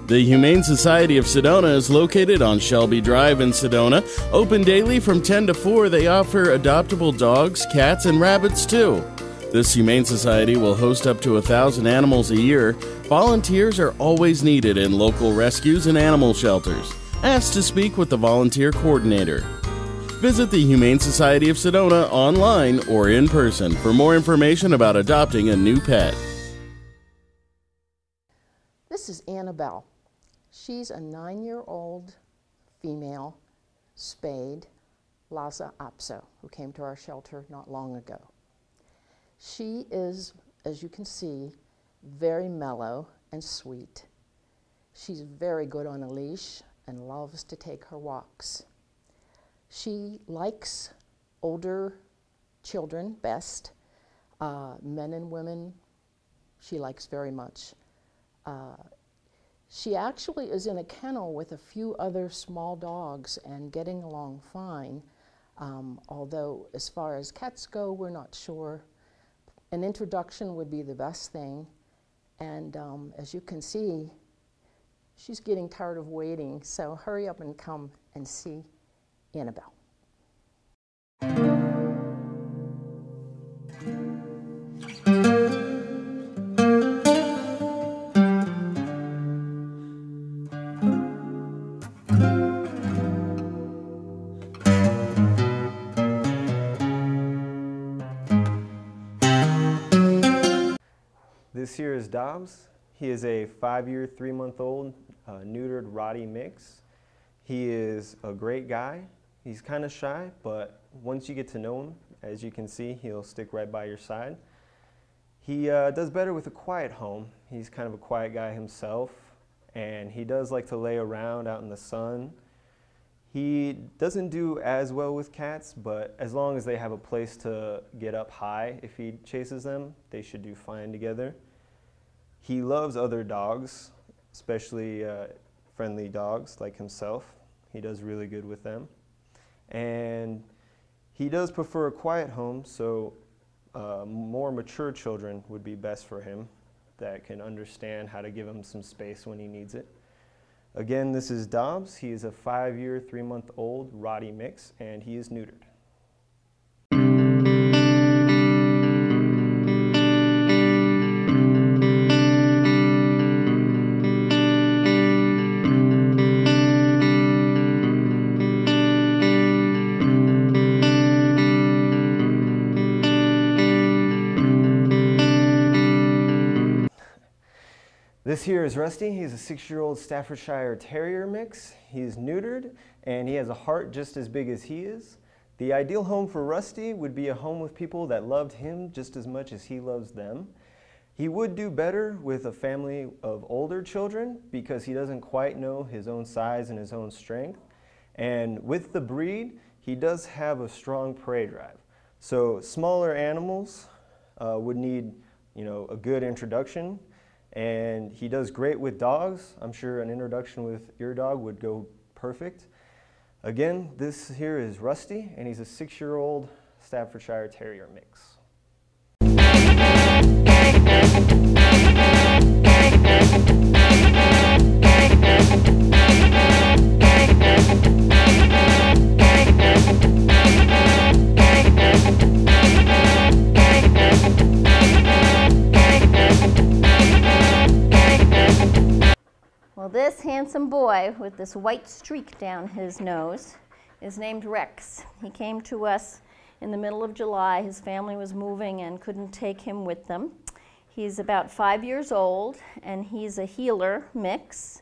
The Humane Society of Sedona is located on Shelby Drive in Sedona. Open daily from 10 to 4, they offer adoptable dogs, cats, and rabbits too. This Humane Society will host up to 1,000 animals a year. Volunteers are always needed in local rescues and animal shelters. Ask to speak with the volunteer coordinator. Visit the Humane Society of Sedona online or in person for more information about adopting a new pet. This is Annabelle. She's a 9-year-old female spayed Lhasa Apso who came to our shelter not long ago. She is, as you can see, very mellow and sweet. She's very good on a leash and loves to take her walks. She likes older children best. Men and women she likes very much. She actually is in a kennel with a few other small dogs and getting along fine, although as far as cats go, we're not sure. An introduction would be the best thing, and as you can see, she's getting tired of waiting, so hurry up and come and see Annabelle. This here is Dobbs. He is a 5-year, 3-month-old neutered Rottie mix. He is a great guy. He's kind of shy, but once you get to know him, as you can see, he'll stick right by your side. He does better with a quiet home. He's kind of a quiet guy himself, and he does like to lay around out in the sun. He doesn't do as well with cats, but as long as they have a place to get up high, if he chases them, they should do fine together. He loves other dogs, especially friendly dogs like himself. He does really good with them. And he does prefer a quiet home, so more mature children would be best for him that can understand how to give him some space when he needs it. Again, this is Dobbs. He is a 5-year, 3-month-old Rottie mix, and he is neutered. This here is Rusty. He's a 6-year-old Staffordshire Terrier mix. He's neutered, and he has a heart just as big as he is. The ideal home for Rusty would be a home with people that loved him just as much as he loves them. He would do better with a family of older children because he doesn't quite know his own size and his own strength. And with the breed, he does have a strong prey drive. So smaller animals would need, a good introduction. And he does great with dogs. I'm sure an introduction with your dog would go perfect. Again, this here is Rusty, and he's a 6-year-old Staffordshire Terrier mix. Well, this handsome boy with this white streak down his nose is named Rex. He came to us in the middle of July. His family was moving and couldn't take him with them. He's about 5 years old, and he's a heeler mix,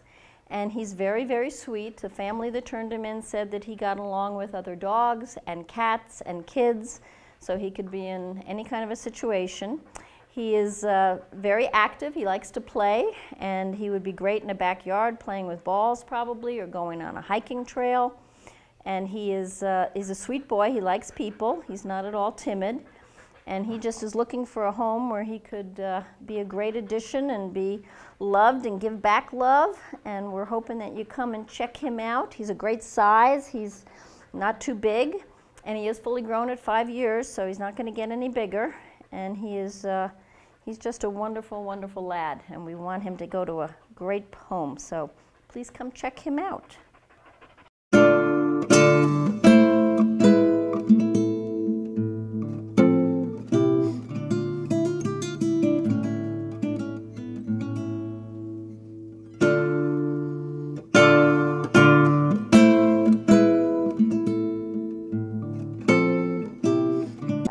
and he's very, very sweet. The family that turned him in said that he got along with other dogs and cats and kids, so he could be in any kind of a situation. He is very active. He likes to play, and he would be great in a backyard playing with balls probably, or going on a hiking trail. And he is a sweet boy. He likes people. He's not at all timid. And he just is looking for a home where he could be a great addition and be loved and give back love. And we're hoping that you come and check him out. He's a great size. He's not too big. And he is fully grown at 5 years, so he's not going to get any bigger. And he is he's just a wonderful, wonderful lad. And we want him to go to a great home. So please come check him out.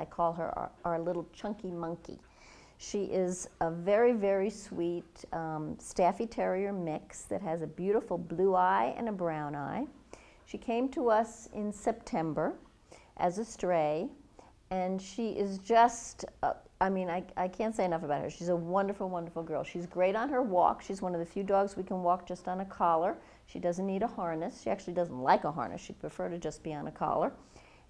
Call her our little chunky monkey. She is a very, very sweet Staffy Terrier mix that has a beautiful blue eye and a brown eye. She came to us in September as a stray, and she is just, I can't say enough about her. She's a wonderful, wonderful girl. She's great on her walk. She's one of the few dogs we can walk just on a collar. She doesn't need a harness. She actually doesn't like a harness. She'd prefer to just be on a collar.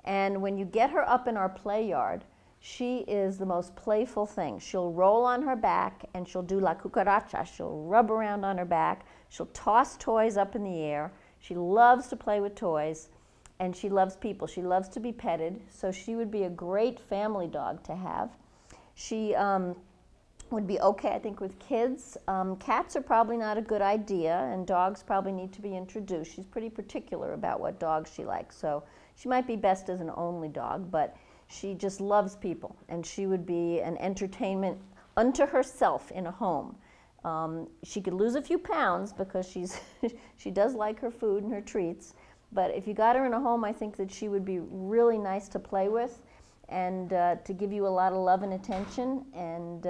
And when you get her up in our play yard, she is the most playful thing. She'll roll on her back and she'll do la cucaracha. She'll rub around on her back. She'll toss toys up in the air. She loves to play with toys, and she loves people. She loves to be petted, so she would be a great family dog to have. She would be okay, I think, with kids. Cats are probably not a good idea, and dogs probably need to be introduced. She's pretty particular about what dogs she likes, so she might be best as an only dog, but she just loves people, and she would be an entertainment unto herself in a home. She could lose a few pounds because she does like her food and her treats, but if you got her in a home, I think that she would be really nice to play with and to give you a lot of love and attention, and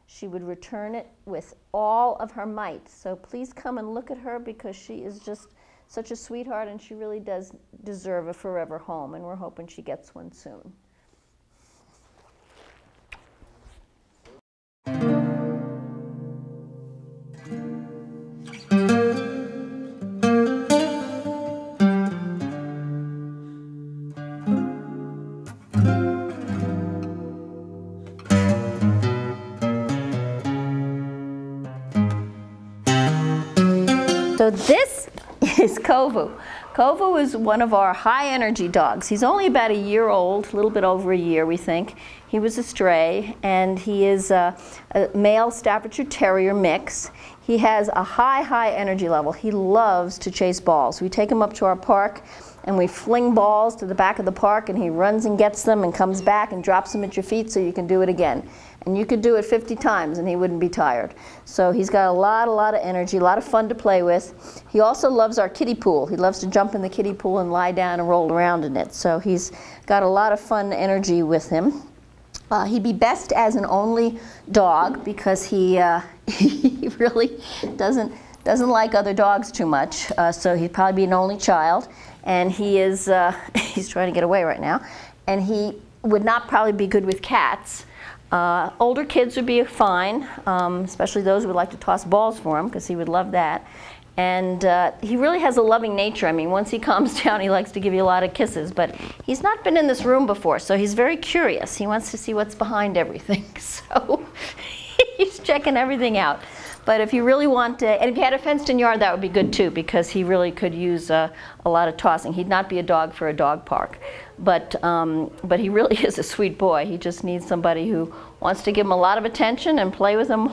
she would return it with all of her might. So please come and look at her, because she is just such a sweetheart, and she really does deserve a forever home, and we're hoping she gets one soon. So this is Kovu. Kovu is one of our high energy dogs. He's only about a year old, a little bit over a year, we think. He was a stray, and he is a male Staffordshire Terrier mix. He has a high energy level. He loves to chase balls. We take him up to our park and we fling balls to the back of the park, and he runs and gets them and comes back and drops them at your feet so you can do it again. And you could do it 50 times and he wouldn't be tired. So he's got a lot of energy, a lot of fun to play with. He also loves our kiddie pool. He loves to jump in the kiddie pool and lie down and roll around in it. So he's got a lot of fun energy with him. He'd be best as an only dog, because he really doesn't like other dogs too much. So he'd probably be an only child. And he is, he's trying to get away right now. And he would not probably be good with cats. Older kids would be fine, especially those who would like to toss balls for him, because he would love that. And he really has a loving nature. I mean, once he calms down, he likes to give you a lot of kisses. But he's not been in this room before, so he's very curious. He wants to see what's behind everything. So he's checking everything out. But if you really want to, and if you had a fenced-in yard, that would be good too, because he really could use a lot of tossing. He'd not be a dog for a dog park. But he really is a sweet boy. He just needs somebody who wants to give him a lot of attention and play with him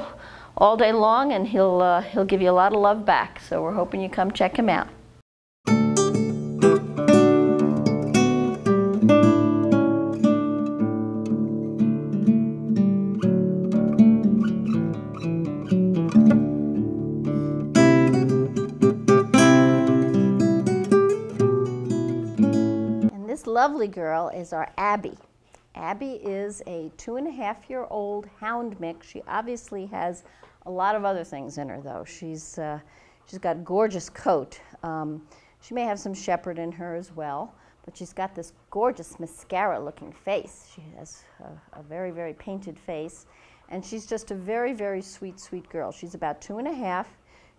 all day long, and he'll give you a lot of love back. So we're hoping you come check him out. This lovely girl is our Abby. Abby is a 2.5-year-old hound mix. She obviously has a lot of other things in her, though. She's got a gorgeous coat. She may have some shepherd in her as well, but she's got this gorgeous mascara-looking face. She has a very painted face, And she's just a very, very sweet, sweet girl. She's about 2.5.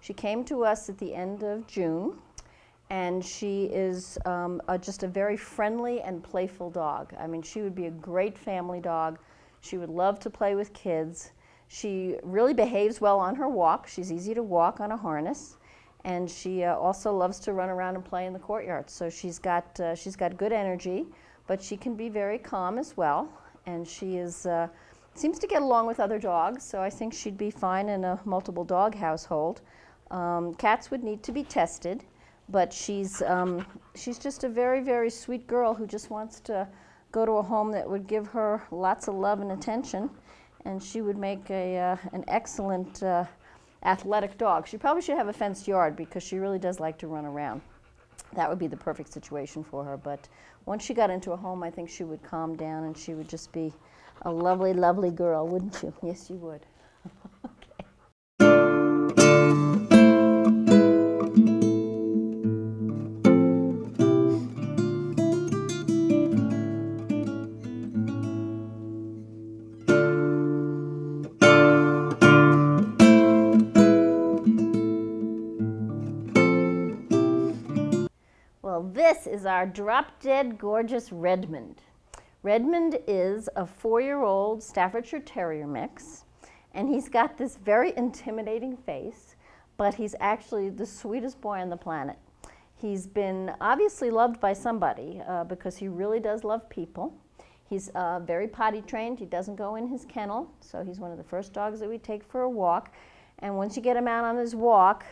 She came to us at the end of June, and she is just a very friendly and playful dog. I mean, she would be a great family dog. She would love to play with kids. She really behaves well on her walk. She's easy to walk on a harness. And she also loves to run around and play in the courtyard. So she's got good energy, but she can be very calm as well. And she is seems to get along with other dogs, so I think she'd be fine in a multiple dog household. Cats would need to be tested, but she's just a very, very sweet girl who just wants to go to a home that would give her lots of love and attention, and she would make an excellent athletic dog. She probably should have a fenced yard because she really does like to run around. That would be the perfect situation for her, but once she got into a home, I think she would calm down and she would just be a lovely, lovely girl, wouldn't you? Yes, you would. Well, this is our drop-dead gorgeous Redmond. Redmond is a 4-year-old Staffordshire Terrier mix, and he's got this very intimidating face, but he's actually the sweetest boy on the planet. He's been obviously loved by somebody because he really does love people. He's very potty trained. He doesn't go in his kennel, so he's one of the first dogs that we take for a walk. And once you get him out on his walk,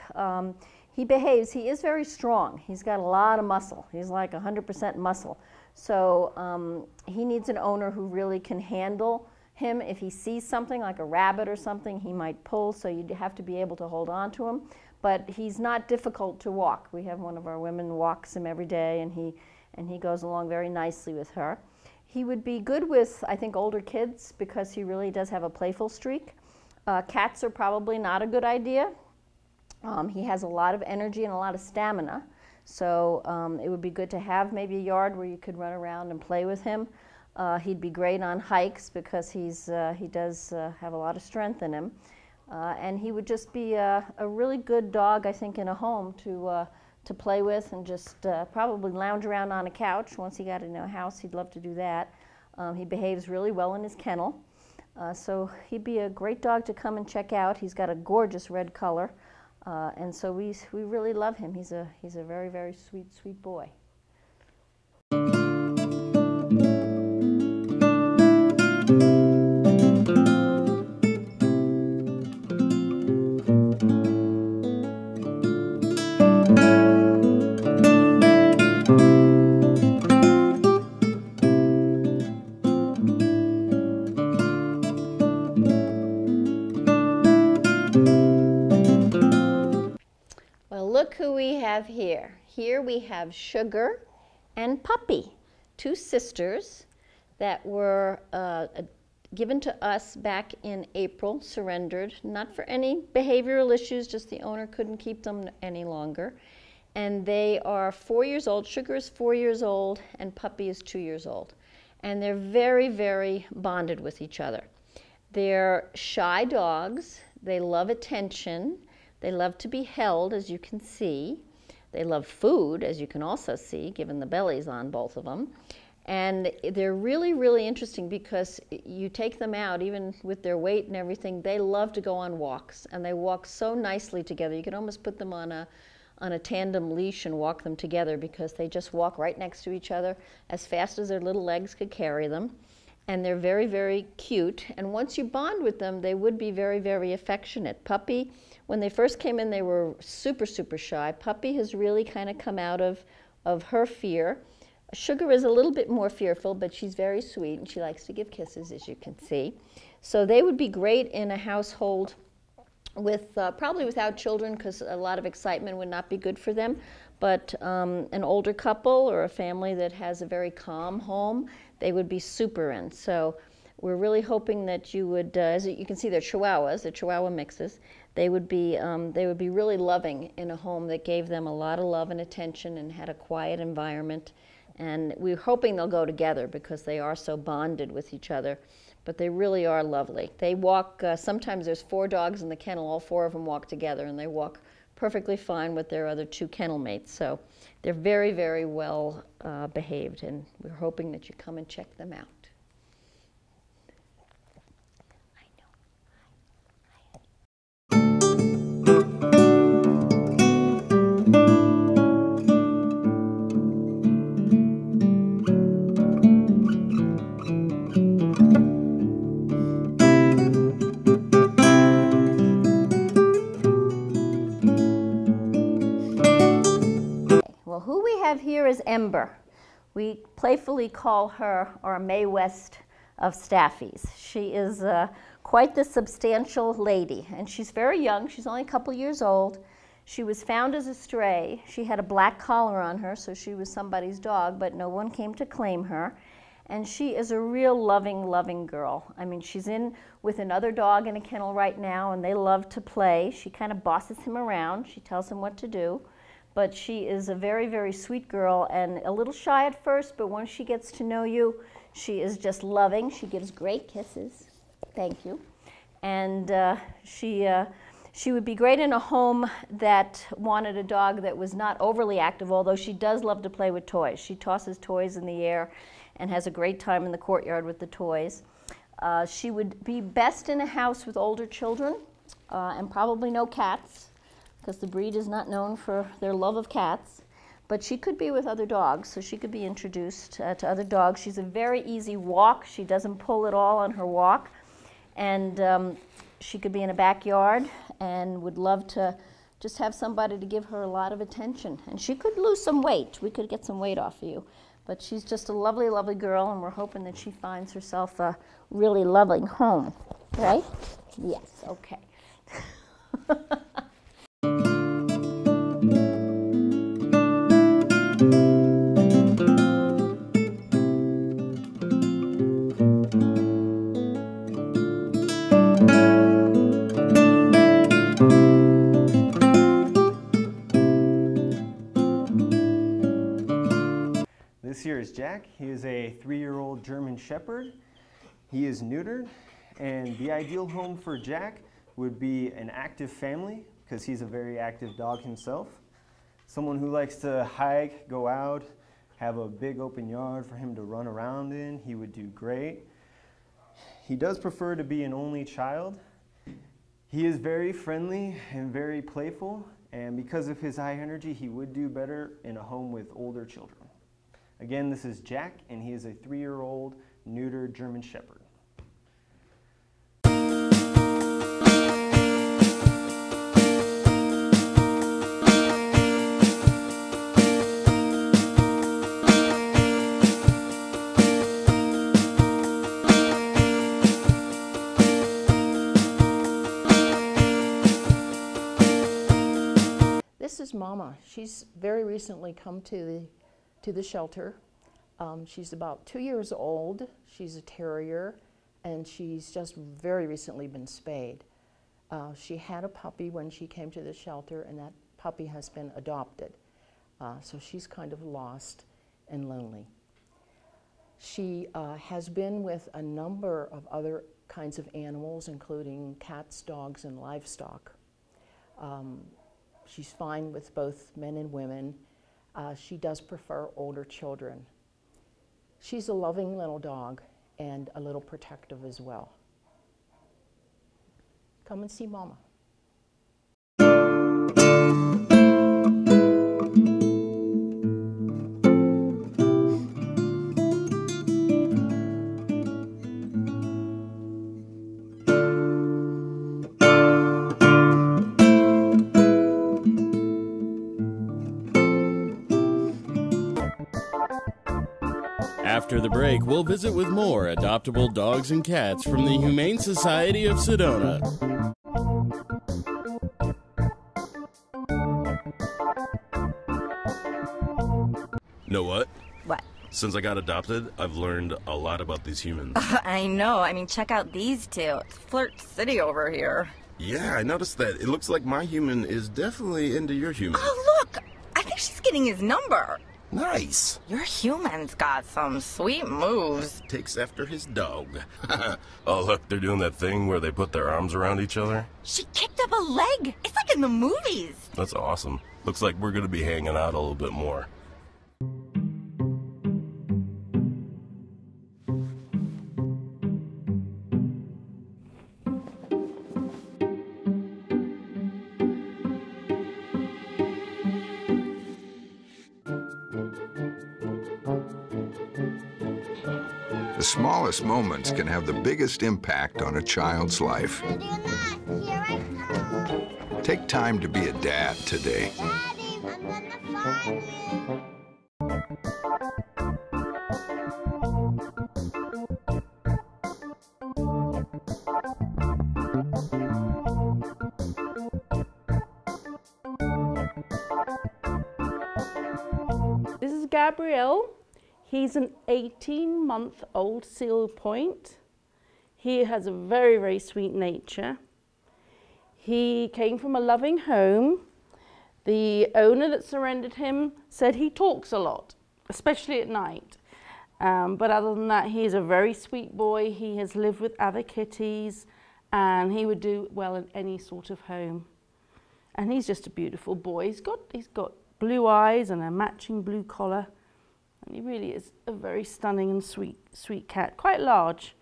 he behaves. He is very strong. He's got a lot of muscle. He's like 100% muscle. So he needs an owner who really can handle him. If he sees something like a rabbit or something, he might pull, so you have to be able to hold on to him. But he's not difficult to walk. We have one of our women walks him every day, and he goes along very nicely with her. He would be good with, I think, older kids because he really does have a playful streak. Cats are probably not a good idea. He has a lot of energy and a lot of stamina. So it would be good to have maybe a yard where you could run around and play with him. He'd be great on hikes because he does have a lot of strength in him. And he would just be a really good dog, I think, in a home to play with and just probably lounge around on a couch. Once he got into a house, he'd love to do that. He behaves really well in his kennel. So he'd be a great dog to come and check out. He's got a gorgeous red color. And so we really love him. He's a very, very sweet, sweet boy. Look who we have here. Here we have Sugar and Puppy, two sisters that were given to us back in April, surrendered, not for any behavioral issues, just the owner couldn't keep them any longer. And they are 4 years old. Sugar is 4 years old, and Puppy is 2 years old. And they're very, very bonded with each other. They're shy dogs. They love attention. They love to be held, as you can see. They love food, as you can also see, given the bellies on both of them. And they're really, really interesting because you take them out, even with their weight and everything, they love to go on walks. And they walk so nicely together. You can almost put them on a tandem leash and walk them together because they just walk right next to each other as fast as their little legs could carry them. And they're very, very cute. And once you bond with them, they would be very, very affectionate. Puppy, when they first came in, they were super, super shy. Puppy has really kind of come out of her fear. Sugar is a little bit more fearful, but she's very sweet, and she likes to give kisses, as you can see. So they would be great in a household with probably without children because a lot of excitement would not be good for them. But an older couple or a family that has a very calm home, they would be super in. So we're really hoping that you would, as you can see, they're Chihuahuas, they're Chihuahua mixes. They would be really loving in a home that gave them a lot of love and attention and had a quiet environment. And we're hoping they'll go together because they are so bonded with each other. but they really are lovely. They walk, sometimes there's 4 dogs in the kennel, all 4 of them walk together, and they walk perfectly fine with their other 2 kennel mates. So they're very, very well behaved, and we're hoping that you come and check them out. Well, who we have here is Ember. We playfully call her our Mae West of Staffies. She is quite the substantial lady, and she's very young. She's only a couple years old. She was found as a stray. She had a black collar on her, so she was somebody's dog, but no one came to claim her. And she is a real loving, loving girl. I mean, she's in with another dog in a kennel right now, and they love to play. She kind of bosses him around. She tells him what to do. But she is a very, very sweet girl, and a little shy at first, but once she gets to know you, she is just loving. She gives great kisses. Thank you. And she would be great in a home that wanted a dog that was not overly active, although she does love to play with toys. She tosses toys in the air and has a great time in the courtyard with the toys. She would be best in a house with older children and probably no cats, because the breed is not known for their love of cats. But she could be with other dogs, so she could be introduced to other dogs. She's a very easy walk. She doesn't pull at all on her walk. And she could be in a backyard and would love to just have somebody to give her a lot of attention. And she could lose some weight. We could get some weight off of you. But she's just a lovely, lovely girl, and we're hoping that she finds herself a really loving home. Right? Yes, okay. This here is Jack. He is a 3-year-old German Shepherd. He is neutered, and the ideal home for Jack would be an active family, because he's a very active dog himself. Someone who likes to hike, go out, have a big open yard for him to run around in. He would do great. He does prefer to be an only child. He is very friendly and very playful, and because of his high energy, he would do better in a home with older children. Again, this is Jack, and he is a 3-year-old neutered German Shepherd. This is Mama. She's very recently come to the shelter. She's about 2 years old. She's a terrier, and she's just very recently been spayed. She had a puppy when she came to the shelter, and that puppy has been adopted. So she's kind of lost and lonely. She has been with a number of other kinds of animals, including cats, dogs, and livestock. She's fine with both men and women. She does prefer older children. She's a loving little dog and a little protective as well. Come and see Mama. After the break, we'll visit with more adoptable dogs and cats from the Humane Society of Sedona. Know what? What? Since I got adopted, I've learned a lot about these humans. I know. I mean, check out these two. It's Flirt City over here. Yeah, I noticed that. It looks like my human is definitely into your human. Oh, look! I think she's getting his number. Nice. Your human's got some sweet moves. Takes after his dog. Oh, look, they're doing that thing where they put their arms around each other. She kicked up a leg. It's like in the movies. That's awesome. Looks like we're going to be hanging out a little bit more. The smallest moments can have the biggest impact on a child's life. Ready or not, here I come. Take time to be a dad today. Daddy, I'm gonna find you. This is Gabriel. He's an 18-month-old seal point. He has a very, very sweet nature. He came from a loving home. The owner that surrendered him said he talks a lot, especially at night. But other than that, he's a very sweet boy. He has lived with other kitties, and he would do well in any sort of home. And he's just a beautiful boy. He's got blue eyes and a matching blue collar. And he really is a very stunning and sweet cat, quite large.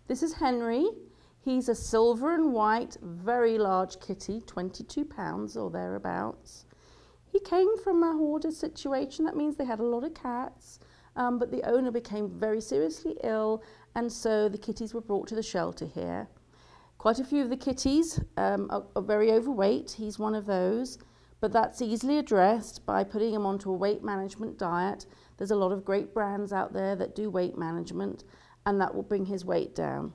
This is Henry. He's a silver and white, very large kitty, 22 pounds or thereabouts. He came from a hoarder situation. That means they had a lot of cats, but the owner became very seriously ill, and so the kitties were brought to the shelter here. Quite a few of the kitties are very overweight. He's one of those, but that's easily addressed by putting him onto a weight management diet. There's a lot of great brands out there that do weight management, and that will bring his weight down.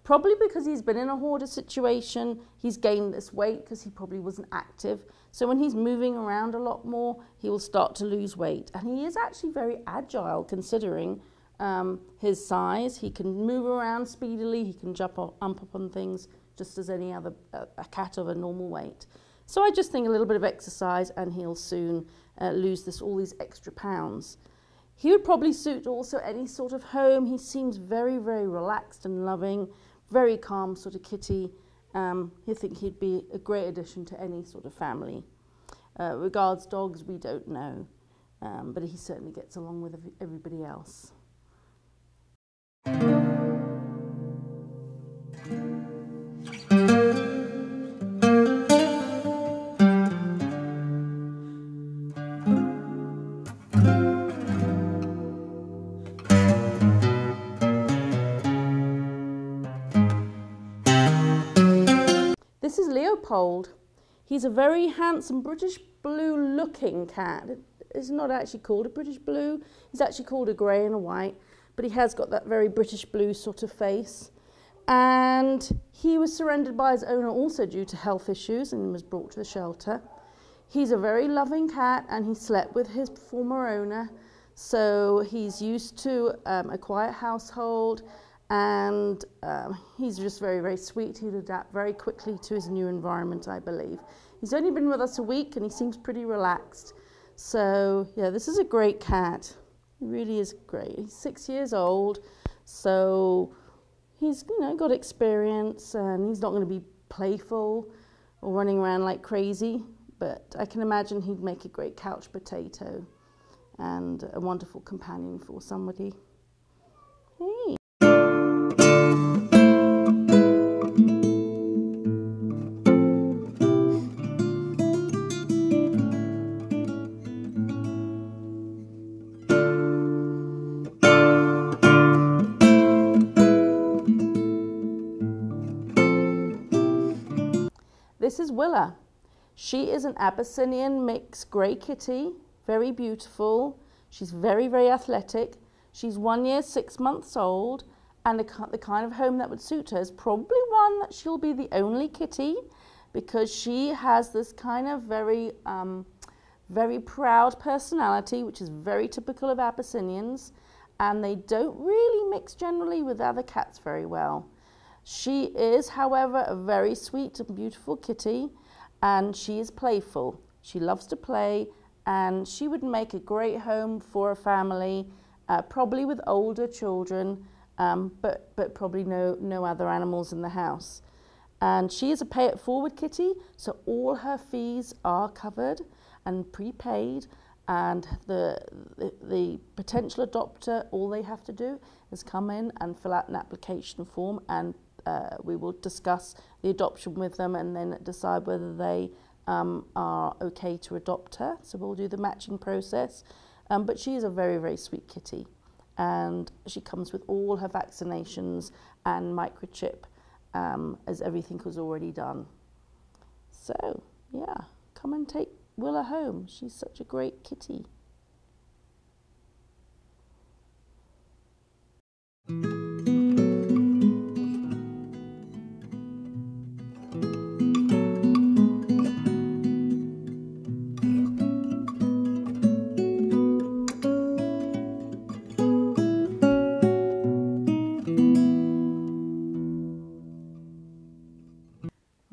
Probably because he's been in a hoarder situation, he's gained this weight because he probably wasn't active. So when he's moving around a lot more, he will start to lose weight. And he is actually very agile considering his size. He can move around speedily, he can jump up on things just as any other a cat of a normal weight. So I just think a little bit of exercise and he'll soon lose all these extra pounds. He would probably suit also any sort of home. He seems very, very relaxed and loving, very calm sort of kitty. I think he'd be a great addition to any sort of family. Regards dogs, we don't know, but he certainly gets along with everybody else. This is Leopold. He's a very handsome British blue looking cat. It's not actually called a British blue. He's actually called a grey and a white, but he has got that very British blue sort of face. And he was surrendered by his owner also due to health issues and was brought to the shelter. He's a very loving cat and he slept with his former owner. So he's used to a quiet household, and he's just very, very sweet. He'll adapt very quickly to his new environment, I believe. He's only been with us a week and he seems pretty relaxed. So yeah, this is a great cat. He really is great. He's 6 years old, so he's got experience and he's not going to be playful or running around like crazy, but I can imagine he'd make a great couch potato and a wonderful companion for somebody. Hey. This is Willa. She is an Abyssinian mixed grey kitty, very beautiful. She's very, very athletic. She's 1 year, 6 months old, and the kind of home that would suit her is probably one that she'll be the only kitty, because she has this kind of very proud personality, which is very typical of Abyssinians, and they don't really mix generally with other cats very well. She is, however, a very sweet and beautiful kitty, and she is playful. She loves to play, and she would make a great home for a family, probably with older children, but probably no other animals in the house. And she is a pay-it-forward kitty, so all her fees are covered and prepaid, and the potential adopter, all they have to do is come in and fill out an application form, and we will discuss the adoption with them and then decide whether they are okay to adopt her. So we'll do the matching process. But she is a very, very sweet kitty, and she comes with all her vaccinations and microchip, as everything was already done. So yeah, come and take Willa home. She's such a great kitty.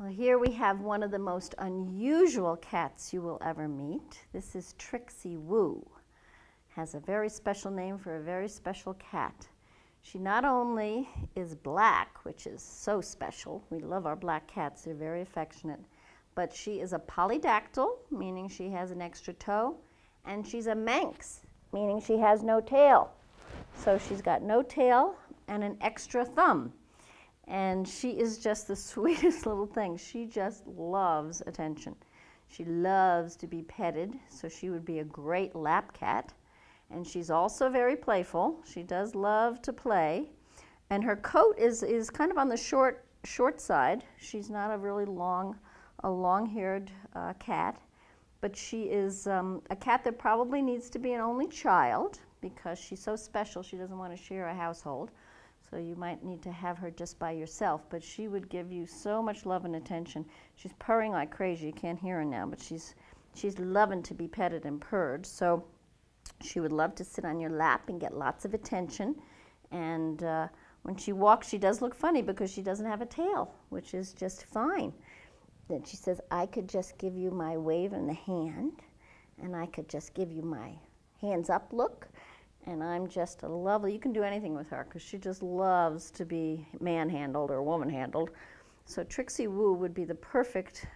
Here we have one of the most unusual cats you will ever meet. This is Trixie Woo. Has a very special name for a very special cat. She not only is black, which is so special, we love our black cats, they're very affectionate, but she is a polydactyl, meaning she has an extra toe, and she's a Manx, meaning she has no tail. So she's got no tail and an extra thumb. And she is just the sweetest little thing. She just loves attention. She loves to be petted, so she would be a great lap cat. And she's also very playful. She does love to play. And her coat is kind of on the short side. She's not a really long-haired cat. But she is a cat that probably needs to be an only child, because she's so special she doesn't want to share a household. So you might need to have her just by yourself, but she would give you so much love and attention. She's purring like crazy. You can't hear her now, but she's loving to be petted and purred. So she would love to sit on your lap and get lots of attention. And when she walks, she does look funny because she doesn't have a tail, which is just fine. Then she says, I could just give you my wave in the hand, and I could just give you my hands up look. And I'm just a lovely, you can do anything with her because she just loves to be manhandled or woman-handled. So Trixie Woo would be the perfect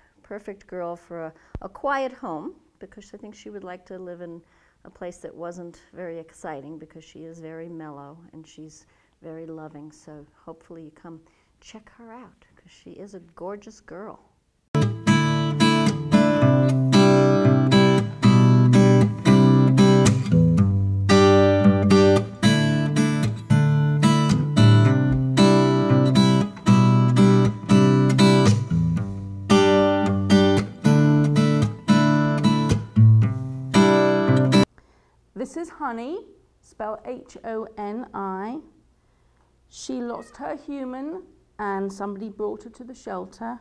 girl for a quiet home, because I think she would like to live in a place that wasn't very exciting, because she is very mellow and she's very loving. So hopefully you come check her out, because she is a gorgeous girl. This is Honey, spelled H-O-N-I. She lost her human and somebody brought her to the shelter.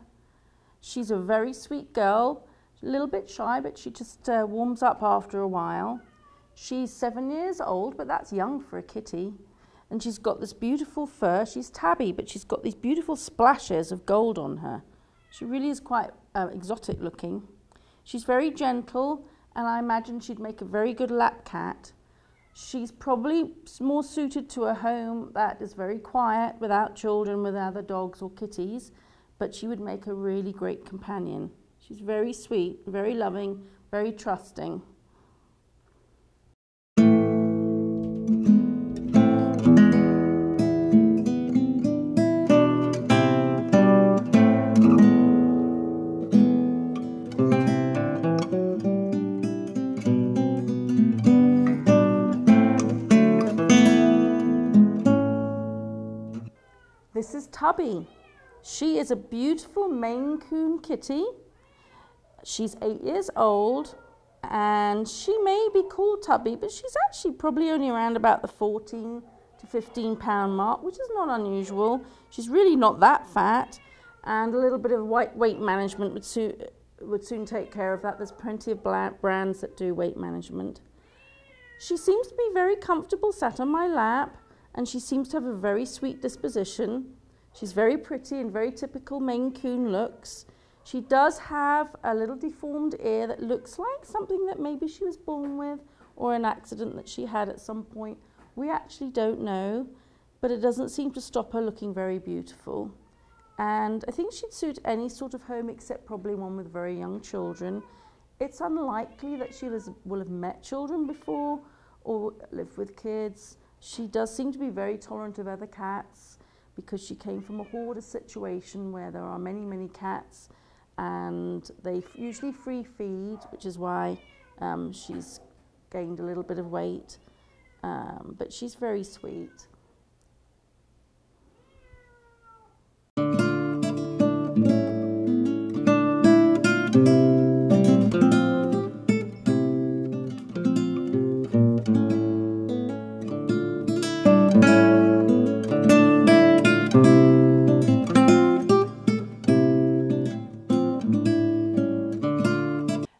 She's a very sweet girl, a little bit shy, but she just warms up after a while. She's 7 years old, but that's young for a kitty. And she's got this beautiful fur. She's tabby, but she's got these beautiful splashes of gold on her. She really is quite exotic looking. She's very gentle, and I imagine she'd make a very good lap cat. She's probably more suited to a home that is very quiet, without children, with other dogs or kitties, but she would make a really great companion. She's very sweet, very loving, very trusting. This is Tubby. She is a beautiful Maine Coon kitty. She's 8 years old. And she may be called tubby, but she's actually probably only around about the 14 to 15 pound mark, which is not unusual. She's really not that fat, and a little bit of weight management would soon take care of that. There's plenty of brands that do weight management. She seems to be very comfortable sat on my lap, and she seems to have a very sweet disposition. She's very pretty and very typical Maine Coon looks. She does have a little deformed ear that looks like something that maybe she was born with or an accident that she had at some point. We actually don't know, but it doesn't seem to stop her looking very beautiful. And I think she'd suit any sort of home except probably one with very young children. It's unlikely that she will have met children before or lived with kids. She does seem to be very tolerant of other cats because she came from a hoarder situation where there are many, many cats, and they usually free feed, which is why she's gained a little bit of weight. But she's very sweet.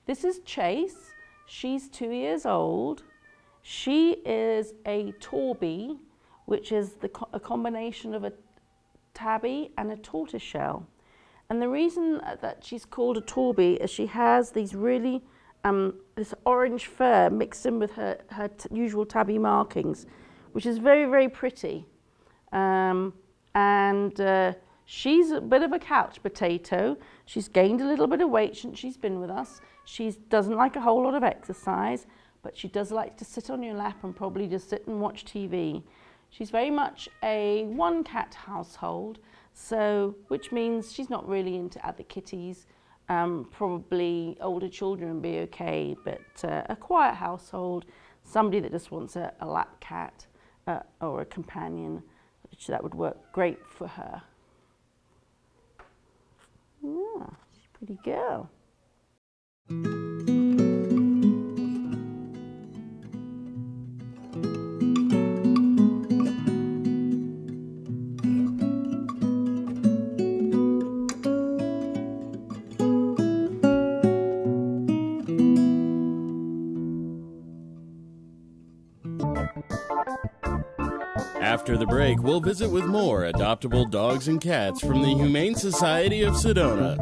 This is Chase. She's 2 years old. She is a Torbie, which is a combination of a tabby and a tortoiseshell. And the reason that she's called a Torbie is she has these really, this orange fur mixed in with her usual tabby markings, which is very, very pretty. She's a bit of a couch potato. She's gained a little bit of weight since she's been with us. She doesn't like a whole lot of exercise, but she does like to sit on your lap and probably just sit and watch TV. She's very much a one-cat household, so which means she's not really into other kitties. Probably older children would be okay, but a quiet household, somebody that just wants a lap cat or a companion, that would work great for her. Yeah, she's a pretty girl. After the break, we'll visit with more adoptable dogs and cats from the Humane Society of Sedona.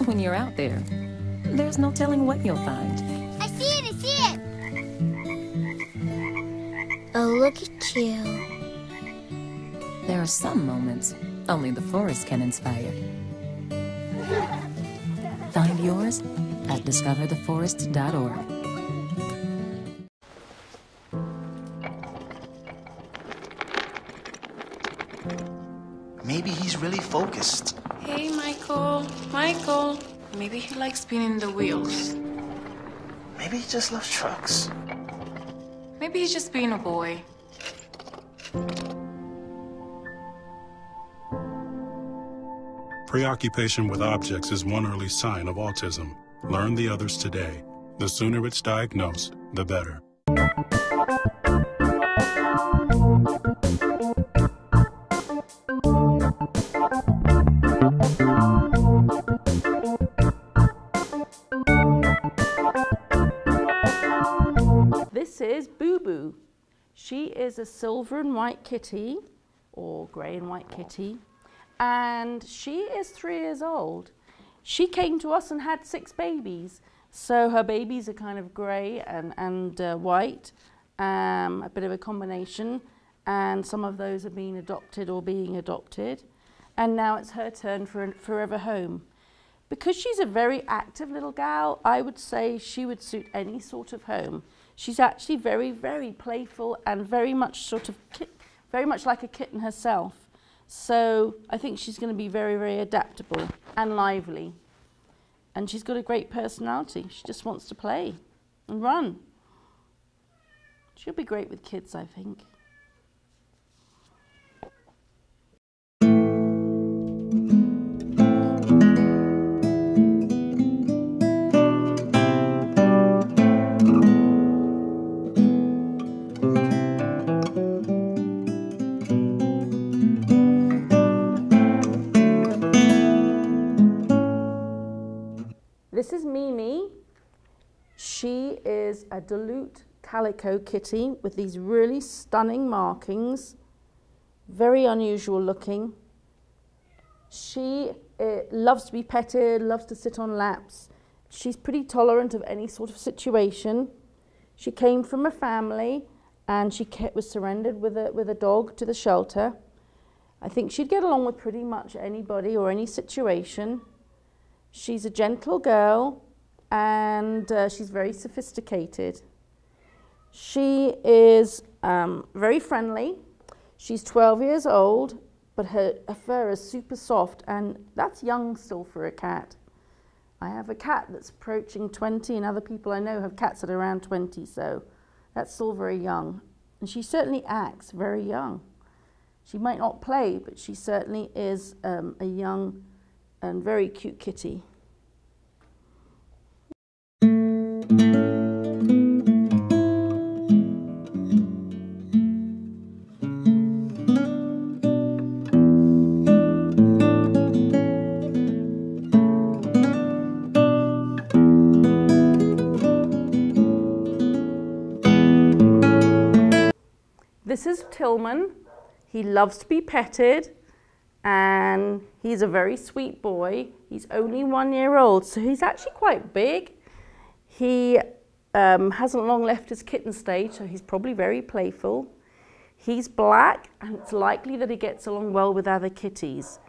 When you're out there, there's no telling what you'll find. I see it, I see it! Oh, look at you. There are some moments only the forest can inspire. Find yours at discovertheforest.org. Maybe he's really focused. Hey, Michael. Michael. Maybe he likes spinning the wheels. Maybe he just loves trucks. Maybe he's just being a boy. Preoccupation with objects is one early sign of autism. Learn the others today. The sooner it's diagnosed, the better. This is Boo Boo. She is a silver and white kitty, or grey and white kitty, and she is 3 years old. She came to us and had 6 babies, so her babies are kind of grey and white, a bit of a combination, and some of those have been adopted or being adopted, and now it's her turn for a forever home. Because she's a very active little gal, I would say she would suit any sort of home. She's actually very, very playful and very much very much like a kitten herself. So I think she's going to be very, very adaptable and lively. And she's got a great personality. She just wants to play and run. She'll be great with kids, I think. This is Mimi. She is a Duluth calico kitty with these really stunning markings, very unusual looking. She loves to be petted, loves to sit on laps. She's pretty tolerant of any sort of situation. She came from a family and she was surrendered with a dog to the shelter. I think she'd get along with pretty much anybody or any situation. She's a gentle girl and she's very sophisticated. She is very friendly. She's 12 years old, but her fur is super soft, and that's young still for a cat. I have a cat that's approaching 20, and other people I know have cats that are around 20, so that's still very young. And she certainly acts very young. She might not play, but she certainly is a young and very cute kitty. This is Tillman. He loves to be petted and he's a very sweet boy. He's only 1 year old, so he's actually quite big. He hasn't long left his kitten stage, so he's probably very playful. He's black, and it's likely that he gets along well with other kitties.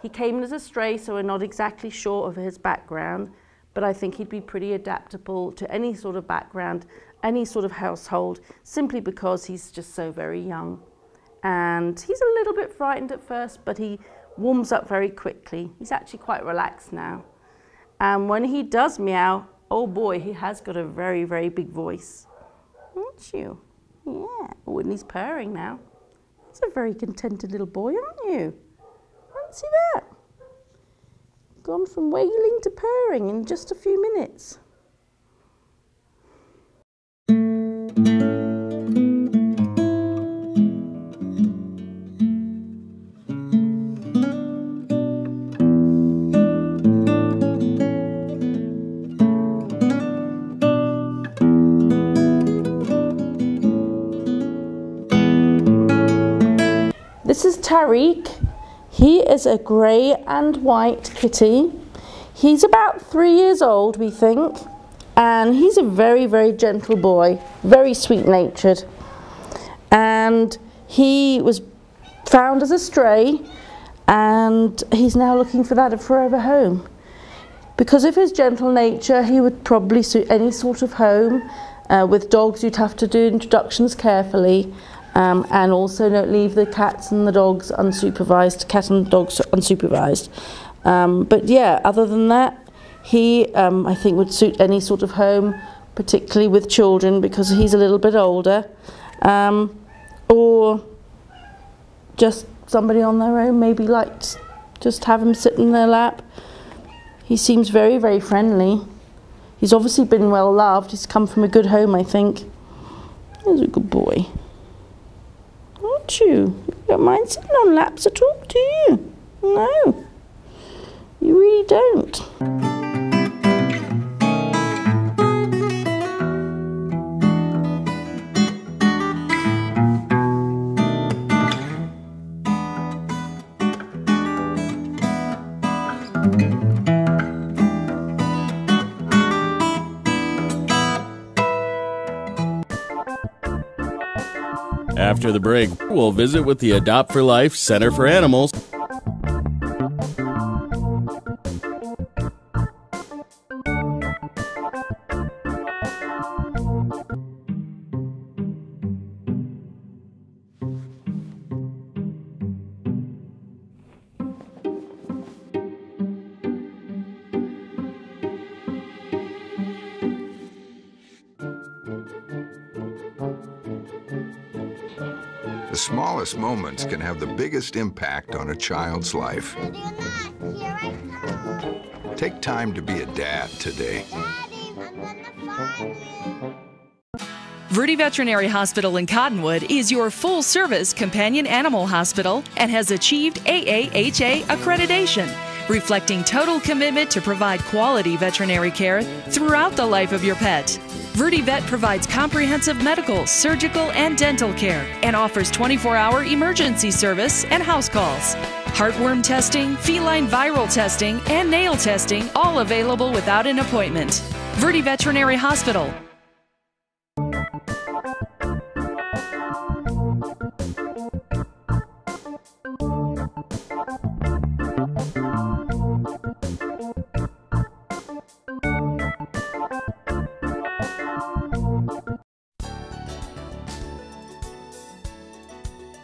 He came as a stray, so we're not exactly sure of his background, but I think he'd be pretty adaptable to any sort of background, any sort of household, simply because he's just so very young. And he's a little bit frightened at first, but he warms up very quickly. He's actually quite relaxed now. And when he does meow, oh boy, he has got a very, very big voice. Aren't you? Yeah. Oh, and he's purring now. He's a very contented little boy, aren't you? Fancy that. Gone from wailing to purring in just a few minutes. This is Tariq. He is a grey and white kitty. He's about 3 years old, we think, and he's a very, very gentle boy, very sweet-natured. And he was found as a stray, and he's now looking for that a forever home. Because of his gentle nature, he would probably suit any sort of home. With dogs, you'd have to do introductions carefully. And also don't leave the cats and the dogs unsupervised, cat and dogs unsupervised. But yeah, other than that, he, I think, would suit any sort of home, particularly with children, because he's a little bit older. Or just somebody on their own, maybe like just have him sit in their lap. He seems very, very friendly. He's obviously been well loved. He's come from a good home, I think. He's a good boy. Aren't you? You don't mind sitting on laps at all, do you? No, you really don't. After the break, we'll visit with the Adopt for Life Center for Animals. The smallest moments can have the biggest impact on a child's life. Take time to be a dad today. Verde Veterinary Hospital in Cottonwood is your full-service companion animal hospital and has achieved AAHA accreditation, reflecting total commitment to provide quality veterinary care throughout the life of your pet. Verde Vet provides comprehensive medical, surgical, and dental care and offers 24-hour emergency service and house calls. Heartworm testing, feline viral testing, and nail testing, all available without an appointment. Verde Veterinary Hospital.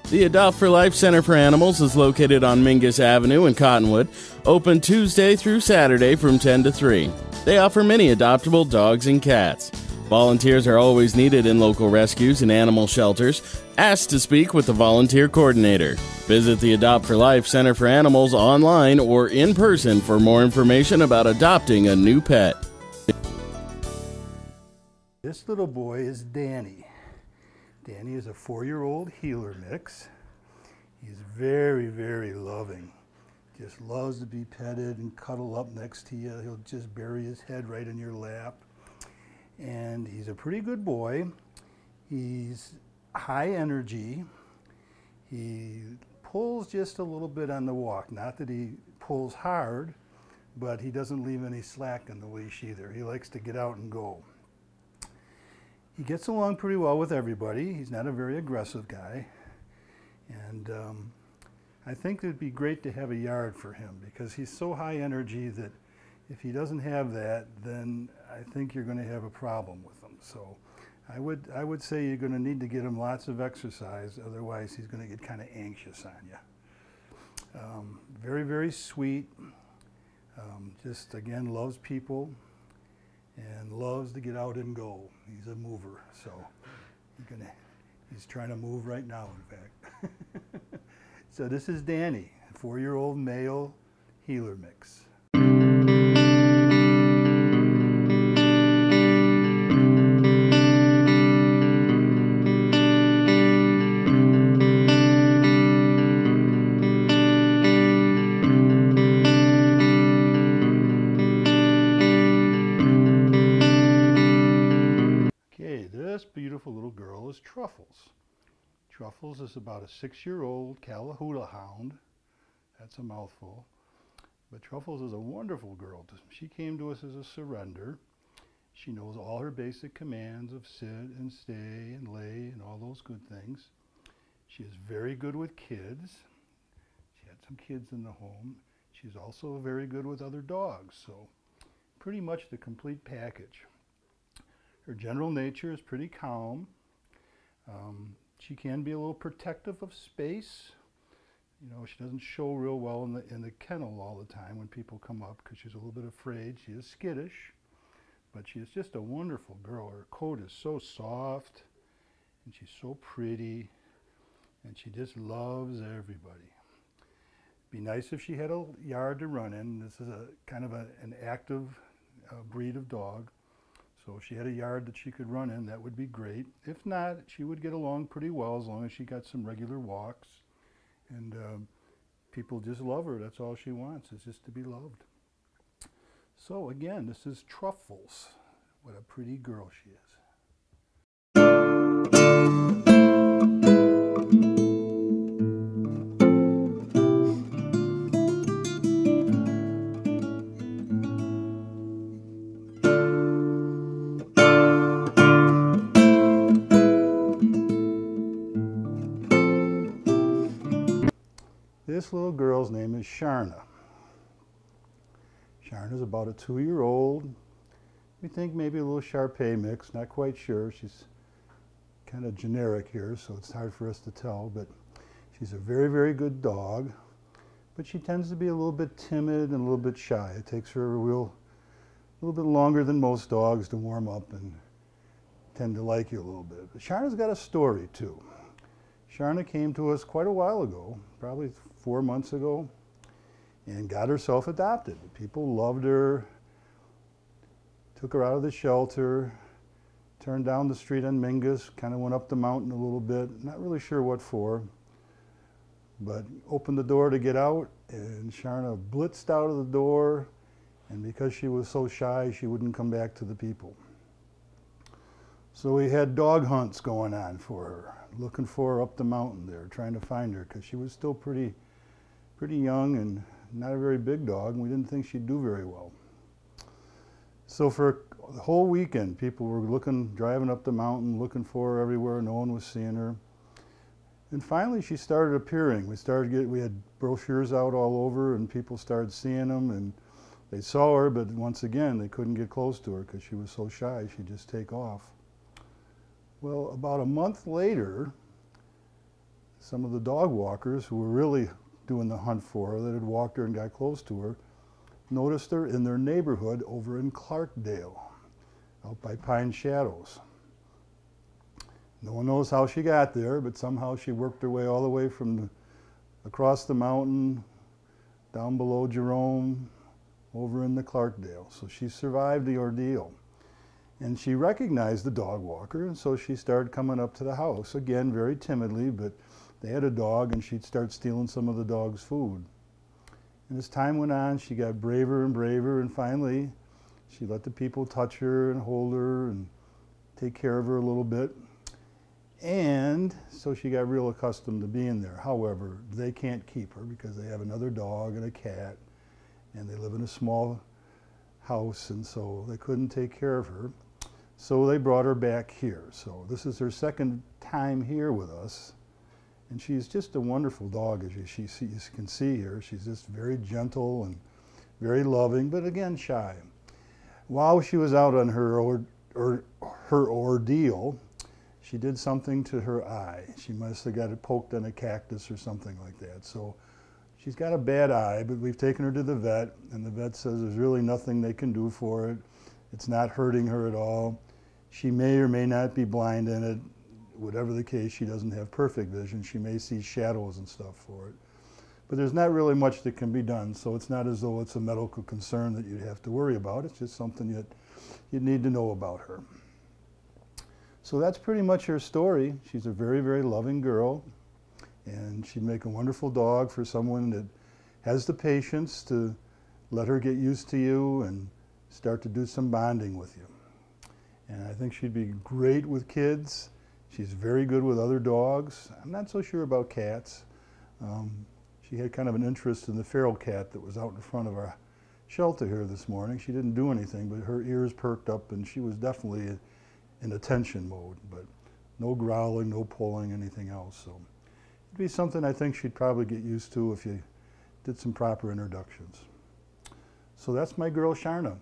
The Adopt for Life Center for Animals is located on Mingus Avenue in Cottonwood, open Tuesday through Saturday from 10 to 3. They offer many adoptable dogs and cats. Volunteers are always needed in local rescues and animal shelters. Ask to speak with the volunteer coordinator. Visit the Adopt for Life Center for Animals online or in person for more information about adopting a new pet. This little boy is Danny. Danny is a 4-year-old heeler mix. He's very, very loving. Just loves to be petted and cuddle up next to you. He'll just bury his head right in your lap. And he's a pretty good boy. He's high energy. He pulls just a little bit on the walk. Not that he pulls hard, but he doesn't leave any slack in the leash either. He likes to get out and go. He gets along pretty well with everybody. He's not a very aggressive guy. And I think it would be great to have a yard for him because he's so high energy that if he doesn't have that, then I think you're going to have a problem with him. So I would say you're going to need to get him lots of exercise, otherwise he's going to get kind of anxious on you. Very, very sweet. Just, again, loves people and loves to get out and go. He's a mover, so he's trying to move right now, in fact. So this is Danny, a 4-year-old male heeler mix. This beautiful little girl is Truffles. Truffles is about a 6-year-old Calahuda hound. That's a mouthful. But Truffles is a wonderful girl. She came to us as a surrender. She knows all her basic commands of sit and stay and lay and all those good things. She is very good with kids. She had some kids in the home. She's also very good with other dogs, so pretty much the complete package. Her general nature is pretty calm. She can be a little protective of space. You know, she doesn't show real well in the kennel all the time when people come up because she's a little bit afraid. She is skittish, but she is just a wonderful girl. Her coat is so soft, and she's so pretty, and she just loves everybody. Be nice if she had a yard to run in. This is a kind of an active breed of dog. So if she had a yard that she could run in, that would be great. If not, she would get along pretty well as long as she got some regular walks. And people just love her. That's all she wants, is just to be loved. So again, this is Truffles. What a pretty girl she is. This little girl's name is Sharna. Sharna's about a 2-year-old. We think maybe a little Shar-Pei mix, not quite sure. She's kind of generic here, so it's hard for us to tell, but she's a very, very good dog. But she tends to be a little bit timid and a little bit shy. It takes her a little bit longer than most dogs to warm up and tend to like you a little bit. But Sharna's got a story too. Sharna came to us quite a while ago, probably 4 months ago, and got herself adopted. People loved her, took her out of the shelter, turned down the street on Mingus, kind of went up the mountain a little bit, not really sure what for, but opened the door to get out, and Sharna blitzed out of the door, and because she was so shy, she wouldn't come back to the people. So we had dog hunts going on for her, looking for her up the mountain there, trying to find her, because she was still pretty young and not a very big dog, and we didn't think she'd do very well. So for the whole weekend, people were driving up the mountain, looking for her everywhere. No one was seeing her. And finally, she started appearing. We had brochures out all over, and people started seeing them, and they saw her, but once again, they couldn't get close to her because she was so shy, she'd just take off. Well, about a month later, some of the dog walkers who were really doing the hunt for her, that had walked her and got close to her, noticed her in their neighborhood over in Clarkdale, out by Pine Shadows. No one knows how she got there, but somehow she worked her way all the way from across the mountain, down below Jerome, over in the Clarkdale. So she survived the ordeal. And she recognized the dog walker, and so she started coming up to the house, again, very timidly, but they had a dog, and she'd start stealing some of the dog's food. And as time went on, she got braver and braver, and finally, she let the people touch her and hold her and take care of her a little bit. And so she got real accustomed to being there. However, they can't keep her because they have another dog and a cat, and they live in a small house, and so they couldn't take care of her. So they brought her back here. So this is her second time here with us. And she's just a wonderful dog, as you can see here. She's just very gentle and very loving, but again, shy. While she was out on her ordeal, she did something to her eye. She must have got it poked on a cactus or something like that. So she's got a bad eye, but we've taken her to the vet, and the vet says there's really nothing they can do for it. It's not hurting her at all. She may or may not be blind in it. Whatever the case, she doesn't have perfect vision. She may see shadows and stuff for it. But there's not really much that can be done, so it's not as though it's a medical concern that you'd have to worry about. It's just something that you'd need to know about her. So that's pretty much her story. She's a very, very loving girl, and she'd make a wonderful dog for someone that has the patience to let her get used to you and start to do some bonding with you. And I think she'd be great with kids. She's very good with other dogs. I'm not so sure about cats. She had kind of an interest in the feral cat that was out in front of our shelter here this morning. She didn't do anything, but her ears perked up, and she was definitely in attention mode, but no growling, no pulling, anything else. So it'd be something I think she'd probably get used to if you did some proper introductions. So that's my girl, Sharna.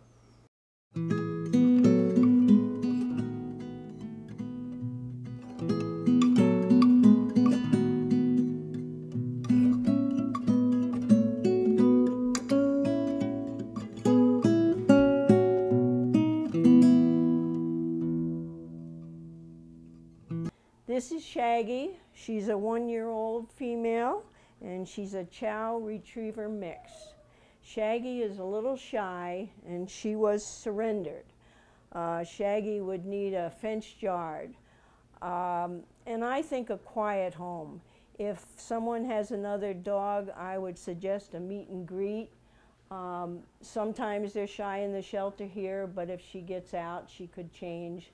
This is Shaggy. She's a 1-year-old female, and she's a Chow Retriever mix. Shaggy is a little shy, and she was surrendered. Shaggy would need a fenced yard, and I think a quiet home. If someone has another dog, I would suggest a meet and greet. Sometimes they're shy in the shelter here, but if she gets out, she could change.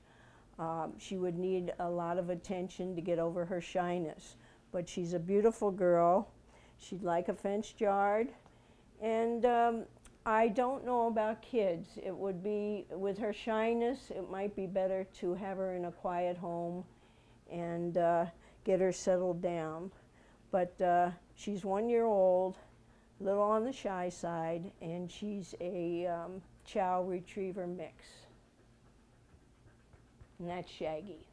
She would need a lot of attention to get over her shyness. But she's a beautiful girl. She'd like a fenced yard. And I don't know about kids. It would be, with her shyness, it might be better to have her in a quiet home and get her settled down. But she's 1 year old, a little on the shy side, and she's a Chow Retriever mix. And that's Shaggy.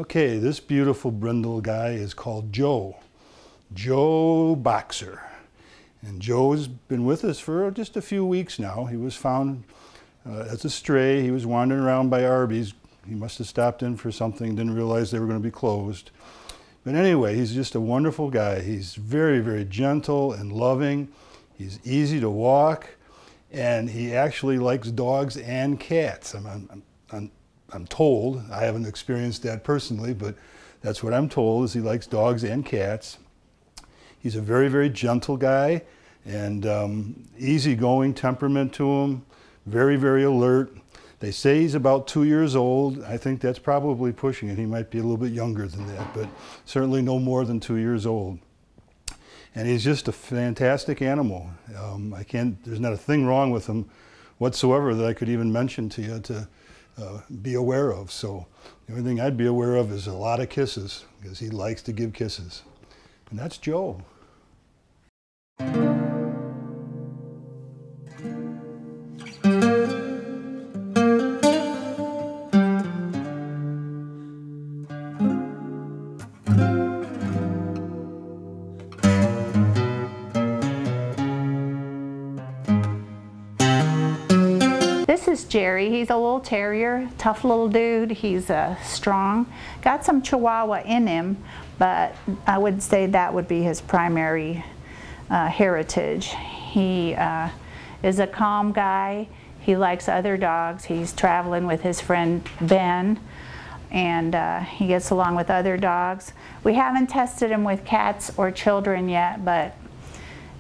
Okay, this beautiful brindle guy is called Joe. Joe Boxer. And Joe's been with us for just a few weeks now. He was found as a stray. He was wandering around by Arby's. He must have stopped in for something, didn't realize they were going to be closed. But anyway, he's just a wonderful guy. He's very, very gentle and loving. He's easy to walk, and he actually likes dogs and cats. I'm told, I haven't experienced that personally, but that's what I'm told, is he likes dogs and cats. He's a very, very gentle guy, and easygoing temperament to him, very, very alert. They say he's about 2 years old. I think that's probably pushing it. He might be a little bit younger than that, but certainly no more than 2 years old. And he's just a fantastic animal. There's not a thing wrong with him whatsoever that I could even mention to you to be aware of. So the only thing I'd be aware of is a lot of kisses, because he likes to give kisses. And that's Joe. This is Jerry. He's a little terrier, tough little dude. He's strong. Got some Chihuahua in him, but I would say that would be his primary heritage. He is a calm guy. He likes other dogs. He's traveling with his friend Ben, and he gets along with other dogs. We haven't tested him with cats or children yet, but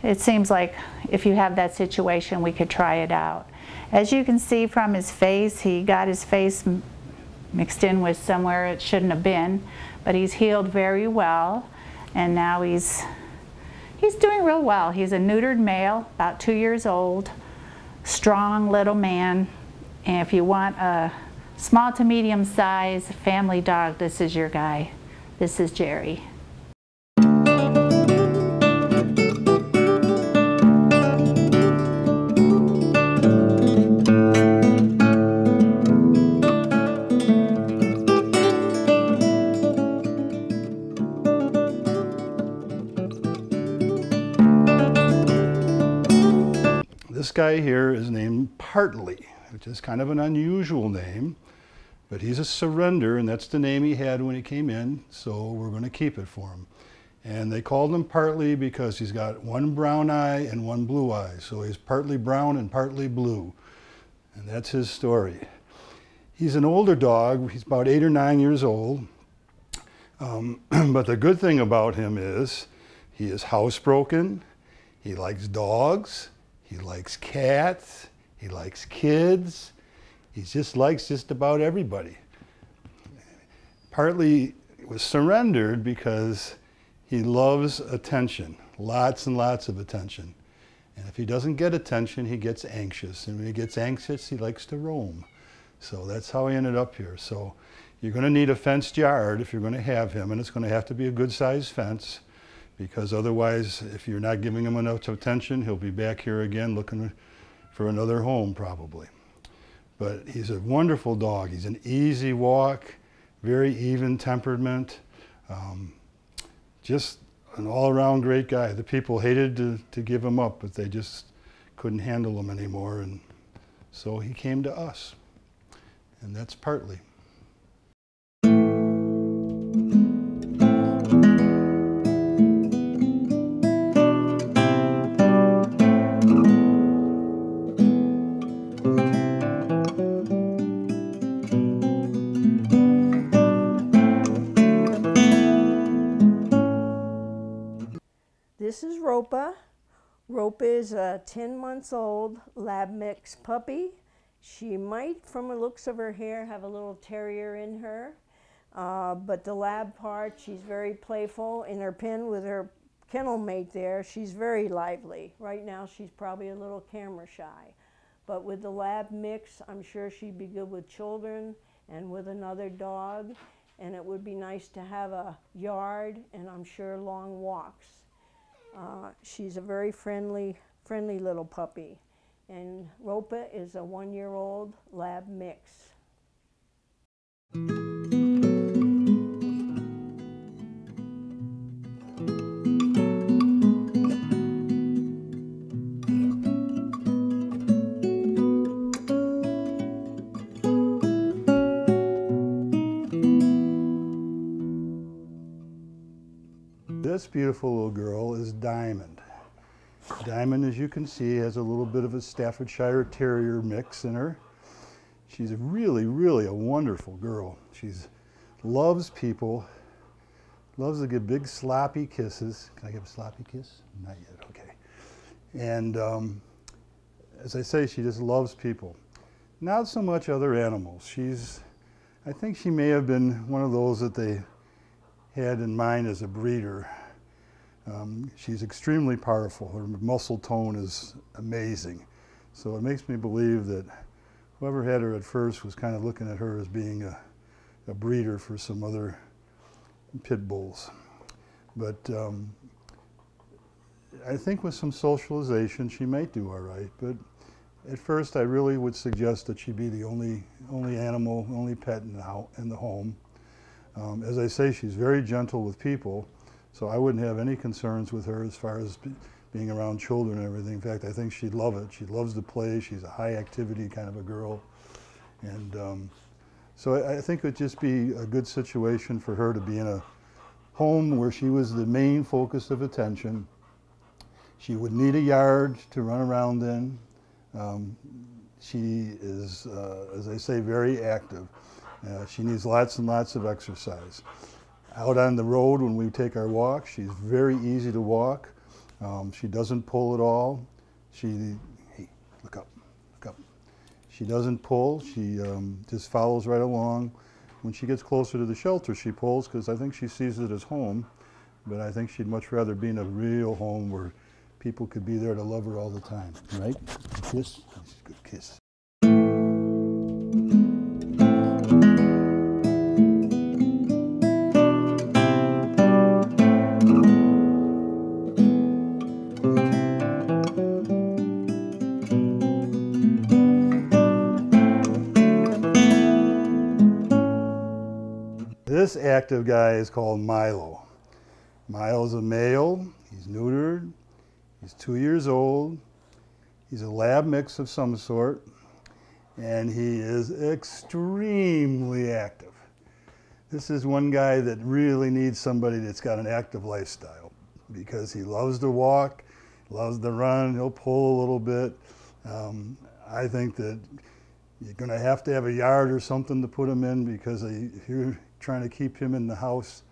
it seems like if you have that situation, we could try it out. As you can see from his face, he got his face mixed in with somewhere it shouldn't have been, but he's healed very well, and now he's doing real well. He's a neutered male, about 2 years old, strong little man, and if you want a small to medium size family dog, this is your guy. This is Jerry. This guy here is named Partly, which is kind of an unusual name, but he's a surrender, and that's the name he had when he came in, so we're going to keep it for him. And they called him Partly because he's got one brown eye and one blue eye, so he's partly brown and partly blue, and that's his story. He's an older dog. He's about 8 or 9 years old, but the good thing about him is he is housebroken, he likes dogs, he likes cats, he likes kids, he just likes just about everybody. Partly was surrendered because he loves attention, lots and lots of attention. And if he doesn't get attention, he gets anxious. And when he gets anxious, he likes to roam. So that's how he ended up here. So you're going to need a fenced yard if you're going to have him, and it's going to have to be a good-sized fence, because otherwise, if you're not giving him enough attention, he'll be back here again looking for another home probably. But he's a wonderful dog. He's an easy walk, very even temperament, just an all-around great guy. The people hated to give him up, but they just couldn't handle him anymore, and so he came to us, and that's Partly. This is Ropa. Ropa is a 10 months old lab mix puppy. She might, from the looks of her hair, have a little terrier in her. But the lab part, she's very playful. In her pen with her kennel mate there, she's very lively. Right now she's probably a little camera shy. But with the lab mix, I'm sure she'd be good with children and with another dog. And it would be nice to have a yard and I'm sure long walks. She's a very friendly little puppy. And Ropa is a 1-year-old lab mix. This beautiful little girl is Diamond. Diamond, as you can see, has a little bit of a Staffordshire Terrier mix in her. She's really, really a wonderful girl. She loves people, loves to give big sloppy kisses. Can I give a sloppy kiss? Not yet, okay. And as I say, she just loves people. Not so much other animals. I think she may have been one of those that they had in mind as a breeder. She's extremely powerful. Her muscle tone is amazing. So it makes me believe that whoever had her at first was kind of looking at her as being a breeder for some other pit bulls. But I think with some socialization, she might do all right. But at first, I really would suggest that she be the only animal, only pet in the home. As I say, she's very gentle with people, so I wouldn't have any concerns with her as far as being around children and everything. In fact, I think she'd love it. She loves to play. She's a high activity kind of a girl. And so I think it would just be a good situation for her to be in a home where she was the main focus of attention. She would need a yard to run around in. She is, as I say, very active. She needs lots and lots of exercise. Out on the road when we take our walk, she's very easy to walk. She doesn't pull at all. Hey, look up, look up. She doesn't pull. She just follows right along. When she gets closer to the shelter, she pulls because I think she sees it as home. But I think she'd much rather be in a real home where people could be there to love her all the time, right? Kiss, good kiss. This active guy is called Milo. Milo's a male, he's neutered, he's 2 years old, he's a lab mix of some sort, and he is extremely active. This is one guy that really needs somebody that's got an active lifestyle because he loves to walk, loves to run, he'll pull a little bit. I think that you're going to have a yard or something to put him in because if you're trying to keep him in the house,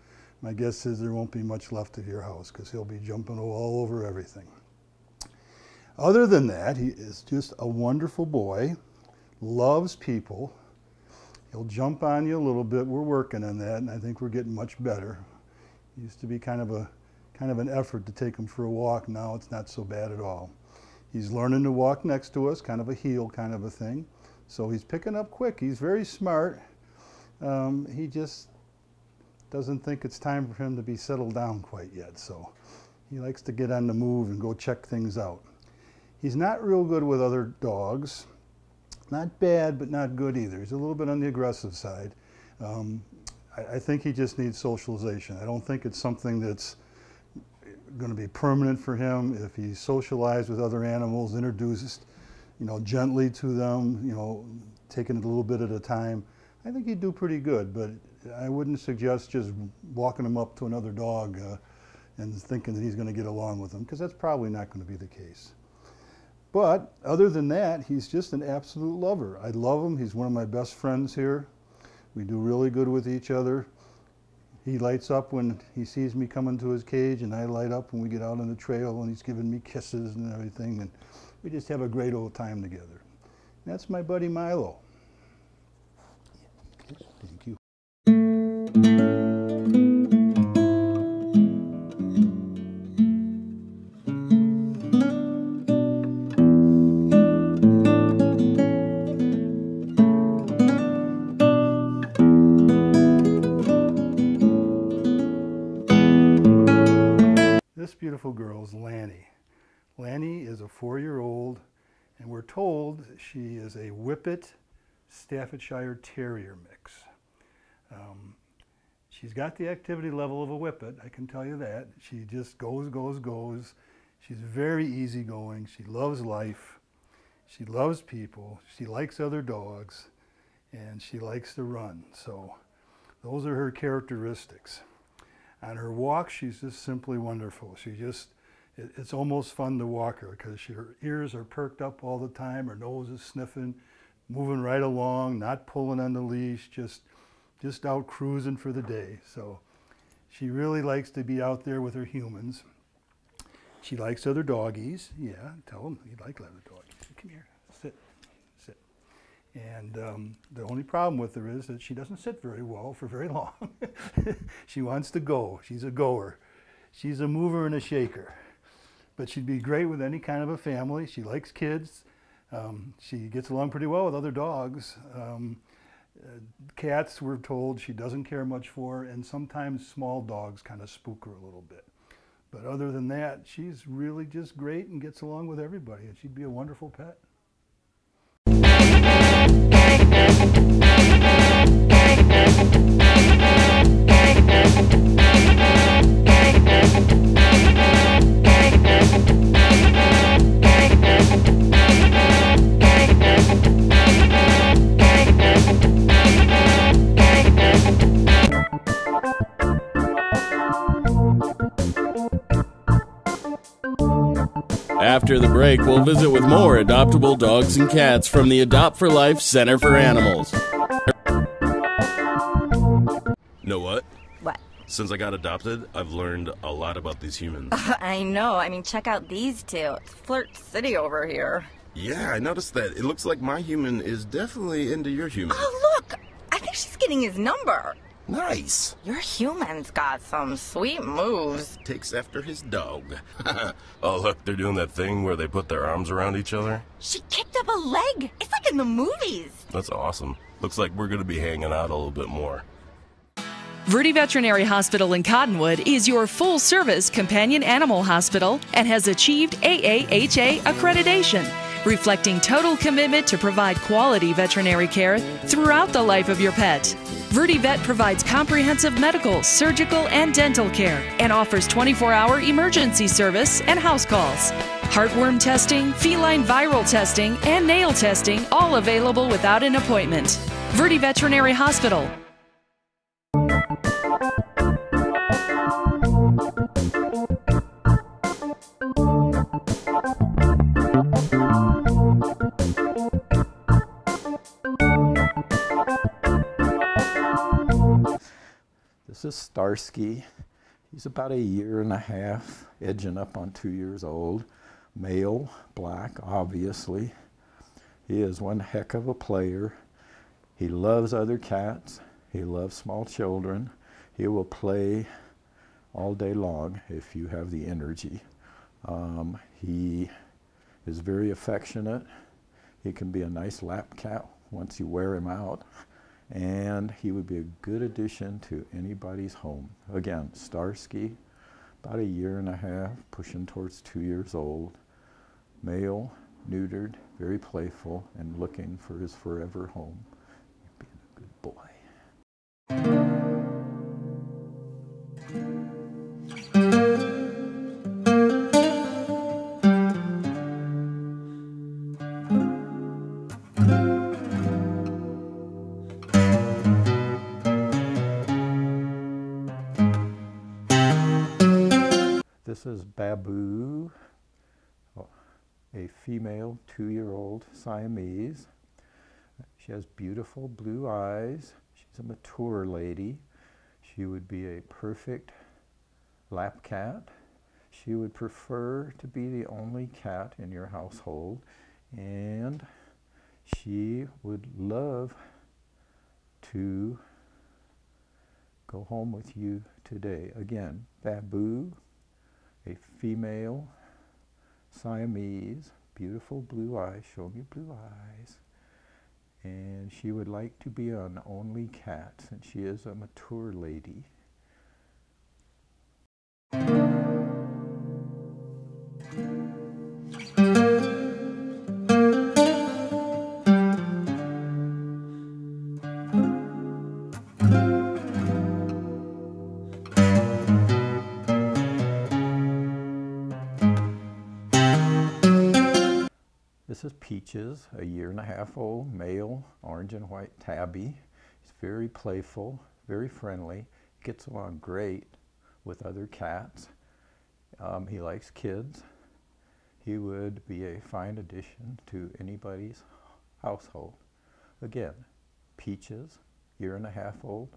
my guess is there won't be much left of your house because he'll be jumping all over everything. Other than that, he is just a wonderful boy, loves people. He'll jump on you a little bit. We're working on that, and I think we're getting much better. It used to be kind of an effort to take him for a walk. Now it's not so bad at all. He's learning to walk next to us, kind of a heel kind of a thing. So he's picking up quick. He's very smart. He just doesn't think it's time for him to be settled down quite yet. So he likes to get on the move and go check things out. He's not real good with other dogs. Not bad, but not good either. He's a little bit on the aggressive side. I think he just needs socialization. I don't think it's something that's going to be permanent for him. If he's socialized with other animals, introduced, gently to them, taking it a little bit at a time, I think he'd do pretty good. But I wouldn't suggest just walking him up to another dog and thinking that he's going to get along with them, because that's probably not going to be the case. But other than that, he's just an absolute lover. I love him. He's one of my best friends here. We do really good with each other. He lights up when he sees me coming to his cage, and I light up when we get out on the trail, and he's giving me kisses and everything, and we just have a great old time together. And that's my buddy Milo. Thank you. This beautiful girl is Lanny. Lanny is a 4-year-old, and we're told she is a Whippet Staffordshire Terrier mix. She's got the activity level of a Whippet, I can tell you that. She just goes, goes, goes. She's very easygoing. She loves life. She loves people. She likes other dogs, and she likes to run. So those are her characteristics. On her walk, she's just simply wonderful. It's almost fun to walk her because her ears are perked up all the time, her nose is sniffing, moving right along, not pulling on the leash, just out cruising for the day. So she really likes to be out there with her humans. She likes other doggies. Yeah, tell them you like other doggies. Come here, sit, sit. And the only problem with her is that she doesn't sit very well for very long. She wants to go. She's a goer. She's a mover and a shaker. But she'd be great with any kind of a family. She likes kids. She gets along pretty well with other dogs. Cats, we're told, she doesn't care much for, and sometimes small dogs kind of spook her a little bit. But other than that, she's really just great and gets along with everybody, and she'd be a wonderful pet. After the break, we'll visit with more adoptable dogs and cats from the Adopt for Life Center for Animals. Know what? What? Since I got adopted, I've learned a lot about these humans. I know. I mean, check out these two. It's Flirt City over here. Yeah, I noticed that. It looks like my human is definitely into your human. Oh, look! I think she's getting his number. Nice. Your human's got some sweet moves. Takes after his dog. Oh, look, they're doing that thing where they put their arms around each other. She kicked up a leg. It's like in the movies. That's awesome. Looks like we're going to be hanging out a little bit more. Verde Veterinary Hospital in Cottonwood is your full-service companion animal hospital and has achieved AAHA accreditation, reflecting total commitment to provide quality veterinary care throughout the life of your pet. Verde Vet provides comprehensive medical, surgical, and dental care and offers 24-hour emergency service and house calls. Heartworm testing, feline viral testing, and nail testing, all available without an appointment. Verde Veterinary Hospital. This is Starsky. He's about 1.5 years, edging up on 2 years old. Male, black, obviously. He is one heck of a player. He loves other cats. He loves small children. He will play all day long if you have the energy. He is very affectionate. He can be a nice lap cat once you wear him out. And he would be a good addition to anybody's home. Again, Starsky, about 1.5 years, pushing towards 2 years old. Male, neutered, very playful, and looking for his forever home. Being a good boy. This is Babu, a female 2-year-old Siamese. She has beautiful blue eyes. She's a mature lady. She would be a perfect lap cat. She would prefer to be the only cat in your household, and she would love to go home with you today. Again, Babu, a female Siamese, beautiful blue eyes, show me blue eyes. And she would like to be an only cat since she is a mature lady. This is Peaches, a 1.5 years old, male, orange and white tabby. He's very playful, very friendly, gets along great with other cats. He likes kids. He would be a fine addition to anybody's household. Again, Peaches, 1.5 years old,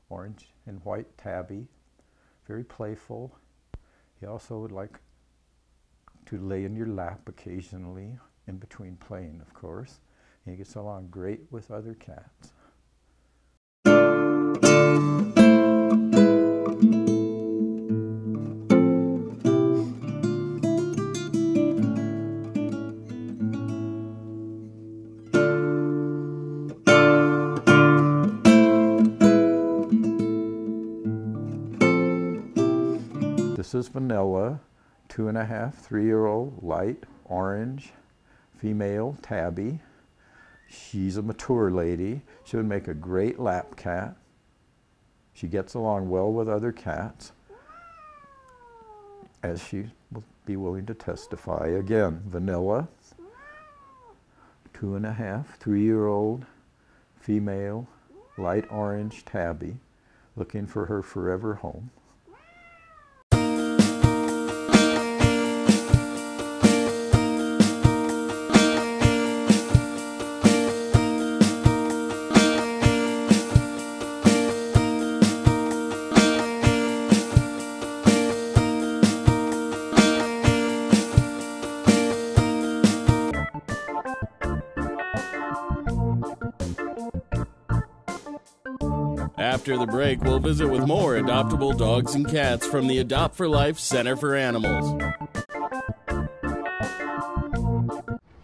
orange and white tabby, very playful. He also would like to lay in your lap occasionally, in between playing, of course. And he gets along great with other cats. This is Vanilla, 2.5, 3-year-old, light orange, female tabby. She's a mature lady. She would make a great lap cat. She gets along well with other cats, as she will be willing to testify. Again, Vanilla, 2.5, 3-year-old, female, light orange tabby, looking for her forever home. After the break, we'll visit with more adoptable dogs and cats from the Adopt for Life Center for Animals.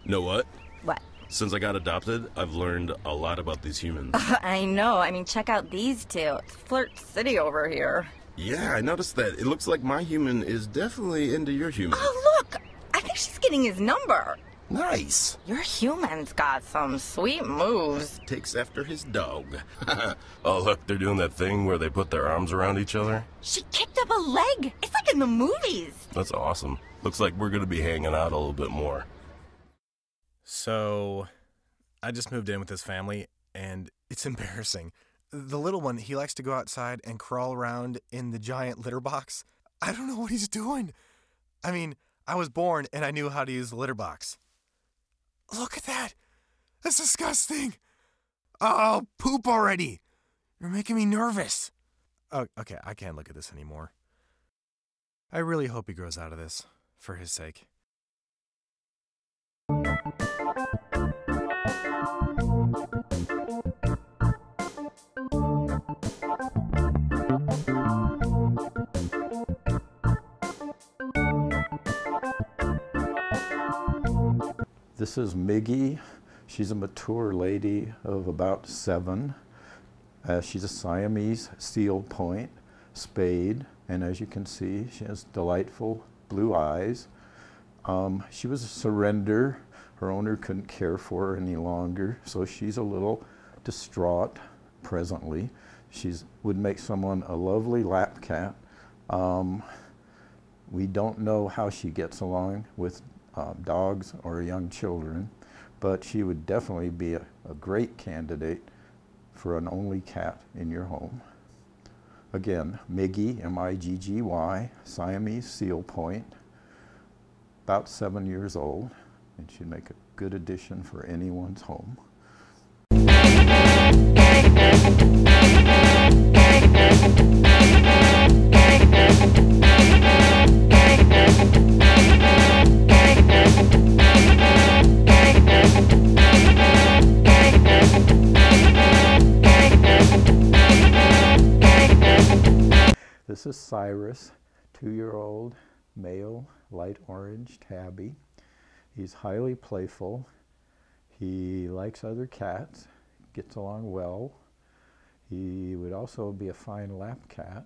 Know what? What? Since I got adopted, I've learned a lot about these humans. I know. I mean, check out these two. It's Flirt City over here. Yeah, I noticed that. It looks like my human is definitely into your human. Oh, look! I think she's getting his number. Nice. Your human's got some sweet moves. Takes after his dog. Oh, look, they're doing that thing where they put their arms around each other. She kicked up a leg. It's like in the movies. That's awesome. Looks like we're going to be hanging out a little bit more. So, I just moved in with this family, and it's embarrassing. The little one, he likes to go outside and crawl around in the giant litter box. I don't know what he's doing. I mean, I was born and I knew how to use the litter box. Look at that. That's disgusting. Oh, poop already. You're making me nervous. Oh, okay, I can't look at this anymore. I really hope he grows out of this, for his sake. This is Miggy. She's a mature lady of about 7. She's a Siamese seal point, spayed, and as you can see, she has delightful blue eyes. She was a surrender. Her owner couldn't care for her any longer, so she's a little distraught presently. She would make someone a lovely lap cat. We don't know how she gets along with dogs or young children, but she would definitely be a great candidate for an only cat in your home. Again, Miggy, M-I-G-G-Y, Siamese seal point, about 7 years old, and she'd make a good addition for anyone's home. This is Cyrus, 2-year-old male, light orange tabby. He's highly playful. He likes other cats, gets along well. He would also be a fine lap cat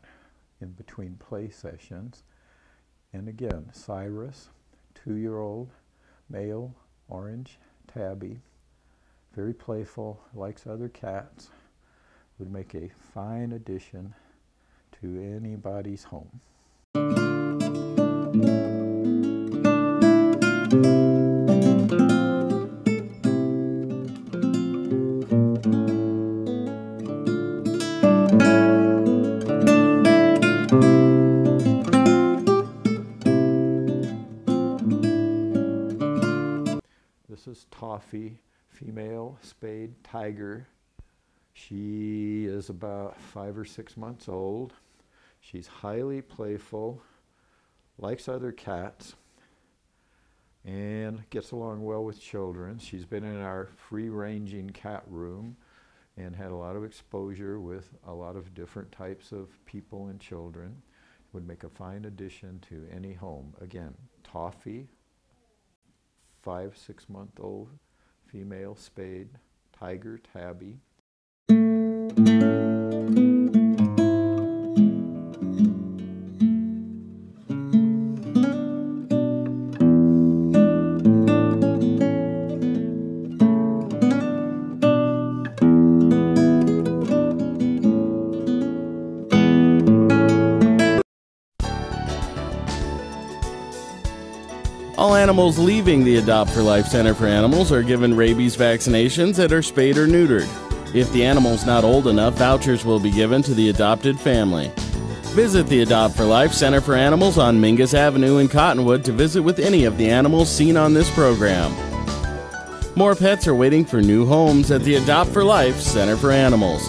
in between play sessions. And again, Cyrus, 2-year-old male, orange tabby, very playful, likes other cats, would make a fine addition to anybody's home. Toffee, female, spayed tiger. She is about 5 or 6 months old. She's highly playful, likes other cats, and gets along well with children. She's been in our free-ranging cat room and had a lot of exposure with a lot of different types of people and children. Would make a fine addition to any home. Again, Toffee, 5, 6 month old, female, spayed, tiger, tabby. All animals leaving the Adopt for Life Center for Animals are given rabies vaccinations and are spayed or neutered. If the animal's not old enough, vouchers will be given to the adopted family. Visit the Adopt for Life Center for Animals on Mingus Avenue in Cottonwood to visit with any of the animals seen on this program. More pets are waiting for new homes at the Adopt for Life Center for Animals.